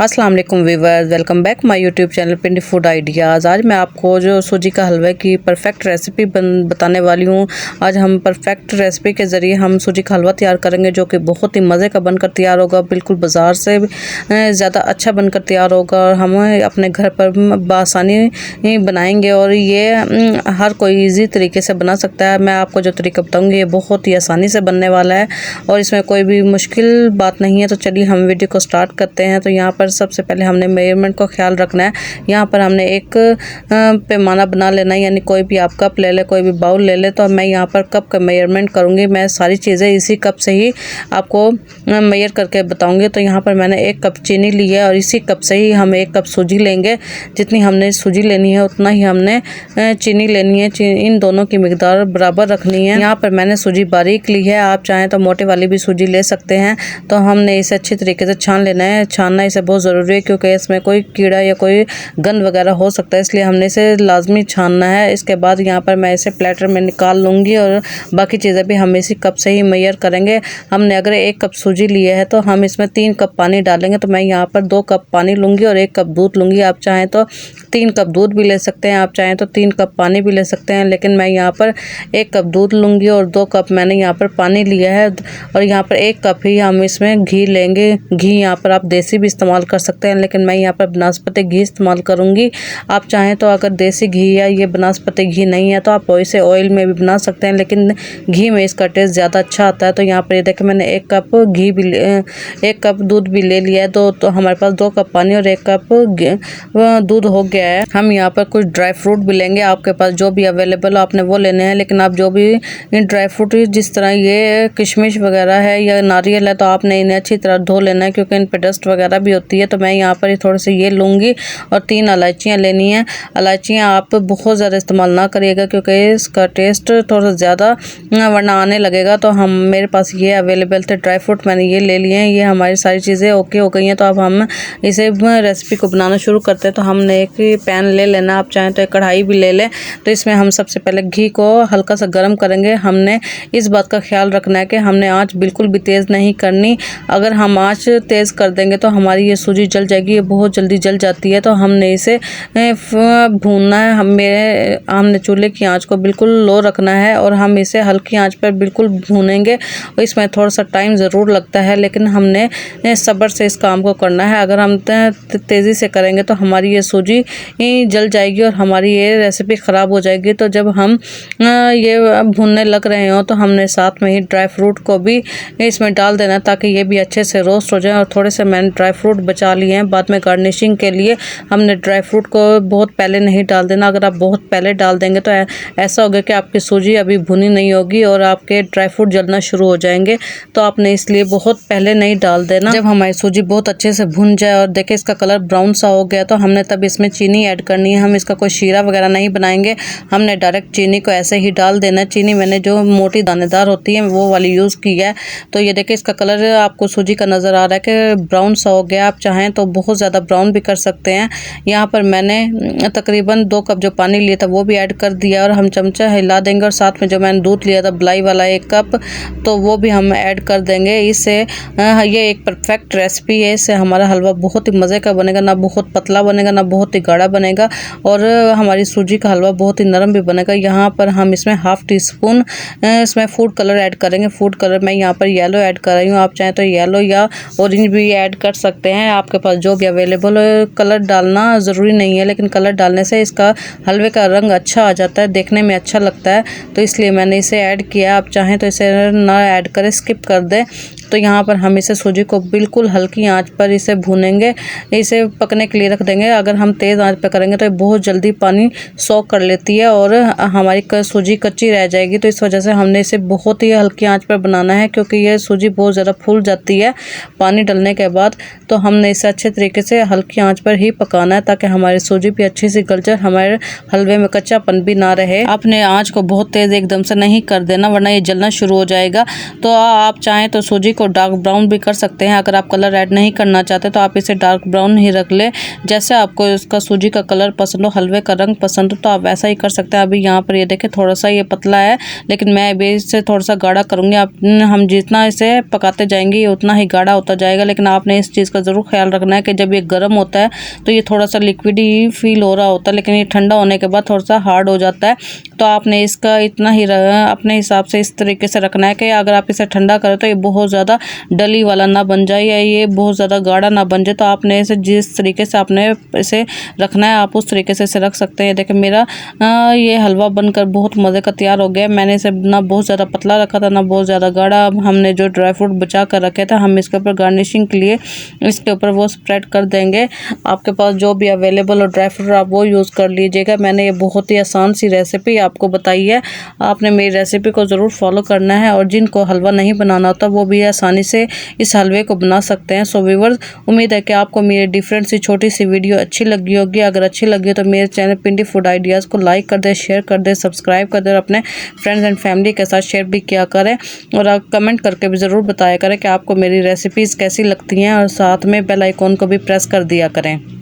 अस्सलाम वालेकुम viewers, welcome back my YouTube channel Pindi food ideas. आज मैं आपको जो सूजी का हलवे की परफेक्ट रेसिपी बताने वाली हूँ। आज हम परफेक्ट रेसिपी के ज़रिए हम सूजी का हलवा तैयार करेंगे जो कि बहुत ही मज़े का बनकर तैयार होगा। बिल्कुल बाज़ार से ज़्यादा अच्छा बनकर तैयार होगा और हम अपने घर पर बआसानी बनाएंगे और ये हर कोई ईजी तरीके से बना सकता है। मैं आपको जो तरीका बताऊँगी ये बहुत ही आसानी से बनने वाला है और इसमें कोई भी मुश्किल बात नहीं है। तो चलिए हम वीडियो को स्टार्ट करते हैं। तो यहाँ पर सबसे पहले हमने मेजरमेंट को ख्याल रखना है। यहाँ पर हमने एक पैमाना बना लेना है, यानी कोई भी आप कप ले ले, कोई भी बाउल ले ले। तो मैं यहाँ पर कप का मेजरमेंट करूँगी। मैं सारी चीज़ें इसी कप से ही आपको मेजर करके बताऊँगी। तो यहाँ पर मैंने एक कप चीनी ली है और इसी कप से ही हम एक कप सूजी लेंगे। जितनी हमने सूजी लेनी है उतना ही हमने चीनी लेनी है। इन दोनों की मिकदार बराबर रखनी है। यहाँ पर मैंने सूजी बारीक ली है, आप चाहें तो मोटे वाली भी सूजी ले सकते हैं। तो हमने इसे अच्छी तरीके से छान लेना है। छानना इसे बहुत ज़रूरी है क्योंकि इसमें कोई कीड़ा या कोई गंद वगैरह हो सकता है, इसलिए हमने इसे लाजमी छानना है। इसके बाद यहाँ पर मैं इसे प्लेटर में निकाल लूँगी और बाकी चीज़ें भी हम इसी कप से ही मेजर करेंगे। हमने अगर एक कप सूजी लिया है तो हम इसमें 3 कप पानी डालेंगे। तो मैं यहाँ पर 2 कप पानी लूँगी और 1 कप दूध लूँगी। आप चाहें तो 3 कप दूध भी ले सकते हैं, आप चाहें तो 3 कप पानी भी ले सकते हैं, लेकिन मैं यहाँ पर 1 कप दूध लूँगी और 2 कप मैंने यहाँ पर पानी लिया है। और यहाँ पर 1 कप ही हम इसमें घी लेंगे। घी यहाँ पर आप देसी भी इस्तेमाल कर सकते हैं, लेकिन मैं यहाँ पर बनास्पति घी इस्तेमाल करूँगी। आप चाहें तो अगर देसी घी या ये बनास्पति घी नहीं है तो आप इसे ऑयल में भी बना सकते हैं, लेकिन घी में इसका टेस्ट ज़्यादा अच्छा आता है। तो यहाँ पर ये देखें मैंने 1 कप घी भी 1 कप दूध भी ले लिया है। तो हमारे पास 2 कप पानी और 1 कप दूध हो गया है। हम यहाँ पर कुछ ड्राई फ्रूट भी लेंगे। आपके पास जो भी अवेलेबल हो आपने वो लेने हैं, लेकिन आप जो भी ड्राई फ्रूट जिस तरह ये किशमिश वगैरह है या नारियल है तो आपने इन्हें अच्छी तरह धो लेना है क्योंकि इन पर डस्ट वगैरह भी होती है। तो मैं यहाँ पर थोड़े से ये लूँगी और 3 इलायचियाँ लेनी हैं। इलायचियाँ आप बहुत ज़्यादा इस्तेमाल ना करिएगा क्योंकि इसका टेस्ट थोड़ा सा ज़्यादा वरना आने लगेगा। तो हम मेरे पास ये अवेलेबल थे ड्राई फ्रूट, मैंने ये ले लिए हैं। ये हमारी सारी चीज़ें ओके हो गई हैं। तो अब हम इसे रेसिपी को बनाना शुरू करते हैं। तो हमने एक पैन ले लेना, आप चाहें तो एक कढ़ाई भी ले लें। तो इसमें हम सबसे पहले घी को हल्का सा गर्म करेंगे। हमने इस बात का ख्याल रखना है कि हमने आँच बिल्कुल भी तेज़ नहीं करनी। अगर हम आँच तेज़ कर देंगे तो हमारी ये सूजी जल जाएगी, ये बहुत जल्दी जल जाती है। तो हमने इसे भूनना है। हमने चूल्हे की आंच को बिल्कुल लो रखना है और हम इसे हल्की आंच पर बिल्कुल भूनेंगे। और इसमें थोड़ा सा टाइम ज़रूर लगता है, लेकिन हमने सब्र से इस काम को करना है। अगर हम तेज़ी से करेंगे तो हमारी ये सूजी जल जाएगी और हमारी ये रेसिपी ख़राब हो जाएगी। तो जब हम ये भूनने लग रहे हो तो हमने साथ में ही ड्राई फ्रूट को भी इसमें डाल देना ताकि ये भी अच्छे से रोस्ट हो जाए। और थोड़े से मैंने ड्राई फ्रूट बचा लिए हैं बाद में गार्निशिंग के लिए। हमने ड्राई फ्रूट को बहुत पहले नहीं डाल देना। अगर आप बहुत पहले डाल देंगे तो ऐसा होगा कि आपकी सूजी अभी भुनी नहीं होगी और आपके ड्राई फ्रूट जलना शुरू हो जाएंगे। तो आपने इसलिए बहुत पहले नहीं डाल देना। जब हमारी सूजी बहुत अच्छे से भुन जाए और देखिए इसका कलर ब्राउन सा हो गया तो हमने तब इसमें चीनी ऐड करनी है। हम इसका कोई शीरा वगैरह नहीं बनाएंगे, हमने डायरेक्ट चीनी को ऐसे ही डाल देना। चीनी मैंने जो मोटी दानेदार होती है वो वाली यूज़ की है। तो ये देखिए इसका कलर आपको सूजी का नज़र आ रहा है कि ब्राउन सा हो गया। आप चाहें तो बहुत ज़्यादा ब्राउन भी कर सकते हैं। यहाँ पर मैंने तकरीबन 2 कप जो पानी लिया था वो भी ऐड कर दिया और हम चमचा हिला देंगे। और साथ में जो मैंने दूध लिया था बलाई वाला 1 कप तो वो भी हम ऐड कर देंगे। इससे ये एक परफेक्ट रेसिपी है। इससे हमारा हलवा बहुत ही मज़े का बनेगा, ना बहुत पतला बनेगा ना बहुत ही गाढ़ा बनेगा और हमारी सूजी का हलवा बहुत ही नरम भी बनेगा। यहाँ पर हम इसमें ½ टी स्पून इसमें फूड कलर ऐड करेंगे। फूड कलर मैं यहाँ पर येलो ऐड कर रही हूँ, आप चाहें तो येलो या ऑरेंज भी ऐड कर सकते हैं। आपके पास जो भी अवेलेबल कलर डालना ज़रूरी नहीं है, लेकिन कलर डालने से इसका हलवे का रंग अच्छा आ जाता है, देखने में अच्छा लगता है। तो इसलिए मैंने इसे ऐड किया। आप चाहें तो इसे ना ऐड करें, स्किप कर दें। तो यहाँ पर हम इसे सूजी को बिल्कुल हल्की आंच पर इसे भूनेंगे, इसे पकने के लिए रख देंगे। अगर हम तेज़ आंच पर करेंगे तो बहुत जल्दी पानी सोख कर लेती है और हमारी सूजी कच्ची रह जाएगी। तो इस वजह से हमने इसे बहुत ही हल्की आंच पर बनाना है क्योंकि ये सूजी बहुत ज़्यादा फूल जाती है पानी डालने के बाद। तो हमने इसे अच्छे तरीके से हल्की आंच पर ही पकाना है ताकि हमारी सूजी भी अच्छी सी गल जाए, हमारे हलवे में कच्चापन भी ना रहे। आपने आँच को बहुत तेज़ एकदम से नहीं कर देना वरना ये जलना शुरू हो जाएगा। तो आप चाहें तो सूजी इसको डार्क ब्राउन भी कर सकते हैं। अगर आप कलर ऐड नहीं करना चाहते तो आप इसे डार्क ब्राउन ही रख ले। जैसे आपको इसका सूजी का कलर पसंद हो, हलवे का रंग पसंद हो तो आप वैसा ही कर सकते हैं। अभी यहाँ पर ये देखिए थोड़ा सा ये पतला है, लेकिन मैं अभी इसे थोड़ा सा गाढ़ा करूँगी। हम जितना इसे पकाते जाएंगे ये उतना ही गाढ़ा होता जाएगा। लेकिन आपने इस चीज़ का ज़रूर ख्याल रखना है कि जब ये गर्म होता है तो ये थोड़ा सा लिक्विड ही फील हो रहा होता है, लेकिन ये ठंडा होने के बाद थोड़ा सा हार्ड हो जाता है। तो आपने इसका इतना ही अपने हिसाब से इस तरीके से रखना है कि अगर आप इसे ठंडा करें तो ये बहुत ज़्यादा डली वाला ना बन जाए या ये बहुत ज़्यादा गाढ़ा ना बन जाए। तो आपने इसे जिस तरीके से आपने इसे रखना है आप उस तरीके से इसे रख सकते हैं। देखिए मेरा ये हलवा बनकर बहुत मज़े का तैयार हो गया। मैंने इसे ना बहुत ज़्यादा पतला रखा था ना बहुत ज़्यादा गाढ़ा। हमने जो ड्राई फ्रूट बचा कर रखे थे हम इसके ऊपर गार्निशिंग के लिए इसके ऊपर वो स्प्रेड कर देंगे। आपके पास जो भी अवेलेबल हो ड्राई फ्रूट आप वो यूज़ कर लीजिएगा। मैंने ये बहुत ही आसान सी रेसिपी आपको बताई है, आपने मेरी रेसिपी को ज़रूर फॉलो करना है और जिनको हलवा नहीं बनाना होता वो भी आसानी से इस हलवे को बना सकते हैं। सो व्यूअर्स, उम्मीद है कि आपको मेरी डिफरेंट सी छोटी सी वीडियो अच्छी लगी होगी। अगर अच्छी लगी हो तो मेरे चैनल पिंडी फूड आइडियाज़ को लाइक कर दे, शेयर कर दे, सब्सक्राइब कर दे और अपने फ्रेंड्स एंड फैमिली के साथ शेयर भी किया करें। और आप कमेंट करके भी ज़रूर बताया करें कि आपको मेरी रेसिपीज़ कैसी लगती हैं और साथ में बेल आइकॉन को भी प्रेस कर दिया करें।